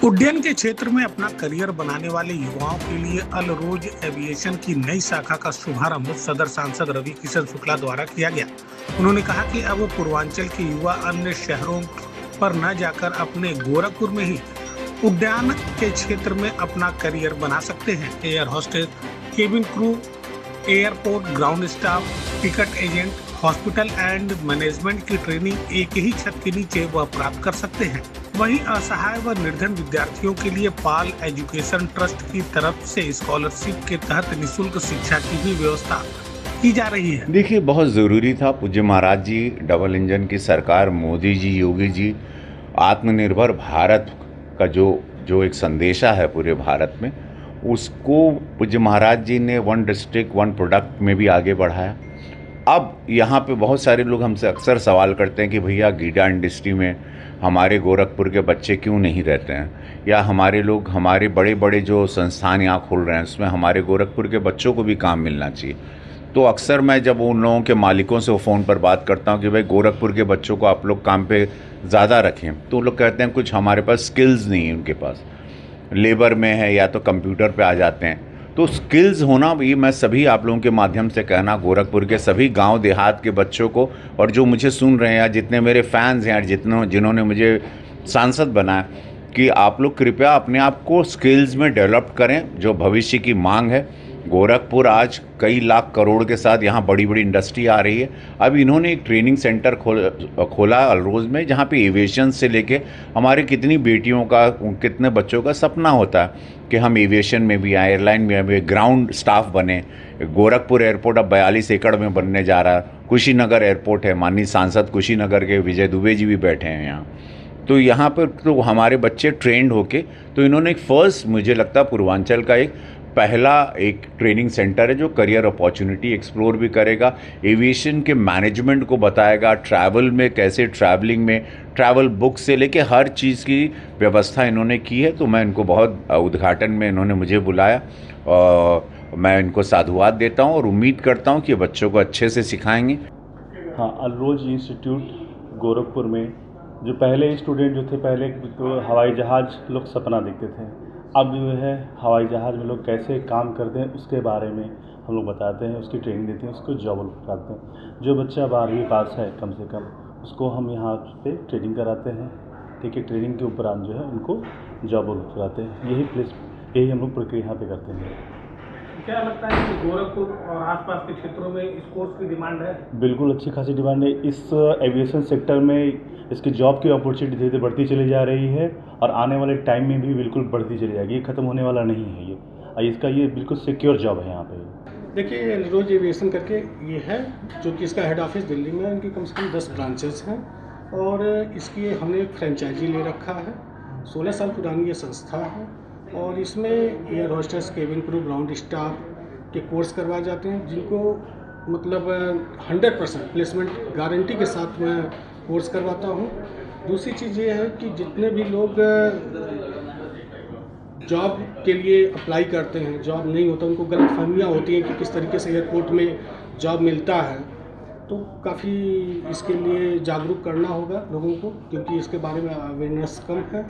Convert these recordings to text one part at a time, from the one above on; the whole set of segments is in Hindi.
उड्डयन के क्षेत्र में अपना करियर बनाने वाले युवाओं के लिए अल रोज एविएशन की नई शाखा का शुभारंभ सदर सांसद रवि किशन शुक्ला द्वारा किया गया। उन्होंने कहा कि अब पूर्वांचल के युवा अन्य शहरों पर न जाकर अपने गोरखपुर में ही उड्डयन के क्षेत्र में अपना करियर बना सकते हैं। Air hostess, cabin crew, airport ground staff, ticket agent, hospital and management की ट्रेनिंग एक ही छत के नीचे वह प्राप्त कर सकते हैं। वहीं असहाय व निर्धन विद्यार्थियों के लिए पाल एजुकेशन ट्रस्ट की तरफ से स्कॉलरशिप के तहत निःशुल्क शिक्षा की भी व्यवस्था की जा रही है। देखिए, बहुत ज़रूरी था। पूज्य महाराज जी, डबल इंजन की सरकार, मोदी जी, योगी जी, आत्मनिर्भर भारत का जो एक संदेशा है पूरे भारत में, उसको पूज्य महाराज जी ने वन डिस्ट्रिक्ट वन प्रोडक्ट में भी आगे बढ़ाया। अब यहाँ पे बहुत सारे लोग हमसे अक्सर सवाल करते हैं कि भैया गीडा इंडस्ट्री में हमारे गोरखपुर के बच्चे क्यों नहीं रहते हैं, या हमारे बड़े बड़े जो संस्थान यहाँ खोल रहे हैं उसमें हमारे गोरखपुर के बच्चों को भी काम मिलना चाहिए। तो अक्सर मैं जब उन लोगों के मालिकों से फ़ोन पर बात करता हूँ कि भाई गोरखपुर के बच्चों को आप लोग काम पे ज़्यादा रखें, तो लोग कहते हैं कुछ हमारे पास स्किल्स नहीं है, उनके पास लेबर में है या तो कंप्यूटर पे आ जाते हैं। तो स्किल्स होना भी, मैं सभी आप लोगों के माध्यम से कहना गोरखपुर के सभी गांव देहात के बच्चों को, और जो मुझे सुन रहे हैं या जितने मेरे फैंस हैं, जिन्होंने मुझे सांसद बनाया, कि आप लोग कृपया अपने आप को स्किल्स में डेवलप करें, जो भविष्य की मांग है। गोरखपुर आज कई लाख करोड़ के साथ यहाँ बड़ी बड़ी इंडस्ट्री आ रही है। अब इन्होंने एक ट्रेनिंग सेंटर खोला अलरोज में, जहाँ पे एविएशन से लेके हमारे कितनी बेटियों का, कितने बच्चों का सपना होता है कि हम एविएशन में भी आए, एयरलाइन में भी ग्राउंड स्टाफ बने। गोरखपुर एयरपोर्ट अब 42 एकड़ में बनने जा रहा है। कुशीनगर एयरपोर्ट है, माननीय सांसद कुशीनगर के विजय दुबे जी भी बैठे हैं यहाँ। तो यहाँ पर तो हमारे बच्चे ट्रेंड होके, तो इन्होंने एक फर्स्ट, मुझे लगता है पूर्वांचल का एक पहला एक ट्रेनिंग सेंटर है जो करियर अपॉर्चुनिटी एक्सप्लोर भी करेगा, एविएशन के मैनेजमेंट को बताएगा, ट्रैवल में कैसे, ट्रैवलिंग में ट्रैवल बुक से लेके हर चीज़ की व्यवस्था इन्होंने की है। तो मैं इनको बहुत, उद्घाटन में इन्होंने मुझे बुलाया और मैं इनको साधुवाद देता हूँ और उम्मीद करता हूँ कि बच्चों को अच्छे से सिखाएंगे। हाँ, अल रोज इंस्टीट्यूट गोरखपुर में जो पहले स्टूडेंट जो थे, पहले तो हवाई जहाज़ लोग सपना देखते थे, अब जो है हवाई जहाज़ में लोग कैसे काम करते हैं उसके बारे में हम लोग बताते हैं, उसकी ट्रेनिंग देते हैं, उसको जॉब कराते हैं। जो बच्चा 12वीं पास है कम से कम, उसको हम यहाँ पे ट्रेनिंग कराते हैं, ठीक है। ट्रेनिंग के उपरांत जो है उनको जॉब कराते हैं। यही हम लोग प्रक्रिया यहाँ पे करते हैं। क्या लगता है कि गोरखपुर और आसपास के क्षेत्रों में इस कोर्स की डिमांड है? बिल्कुल अच्छी खासी डिमांड है। इस एविएशन सेक्टर में इसकी जॉब की अपॉर्चुनिटी धीरे धीरे बढ़ती चली जा रही है और आने वाले टाइम में भी बिल्कुल बढ़ती चली जाएगी। ये ख़त्म होने वाला नहीं है ये बिल्कुल सिक्योर जॉब है यहाँ पे। देखिए, अल रोज एविएशन करके ये है, जो कि इसका हेड ऑफिस दिल्ली में है। इनकी कम से कम 10 ब्रांचेस हैं और इसकी हमने एक फ्रेंचाइजी ले रखा है। 16 साल पुरानी ये संस्था है और इसमें air hostess, cabin crew, ground staff के कोर्स करवाए जाते हैं, जिनको मतलब 100% प्लेसमेंट गारंटी के साथ मैं कोर्स करवाता हूँ। दूसरी चीज़ ये है कि जितने भी लोग जॉब के लिए अप्लाई करते हैं, जॉब नहीं होता, उनको गलतफहमियाँ होती हैं कि किस तरीके से एयरपोर्ट में जॉब मिलता है। तो काफ़ी इसके लिए जागरूक करना होगा लोगों को, क्योंकि इसके बारे में अवेयरनेस कम है।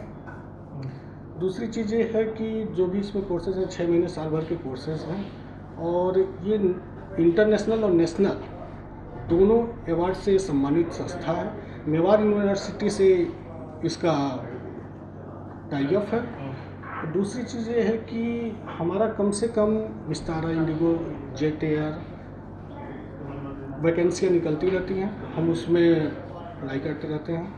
दूसरी चीज़ ये है कि जो भी इसमें कोर्सेज हैं, 6 महीने साल भर के कोर्सेज हैं और ये इंटरनेशनल और नेशनल दोनों अवार्ड से सम्मानित संस्था है। मेवाड़ यूनिवर्सिटी से इसका टाई अप है। दूसरी चीज़ ये है कि हमारा कम से कम विस्तारा, इंडिगो, जेट एयर वैकेंसियाँ निकलती रहती हैं, हम उसमें अप्लाई करते रहते हैं।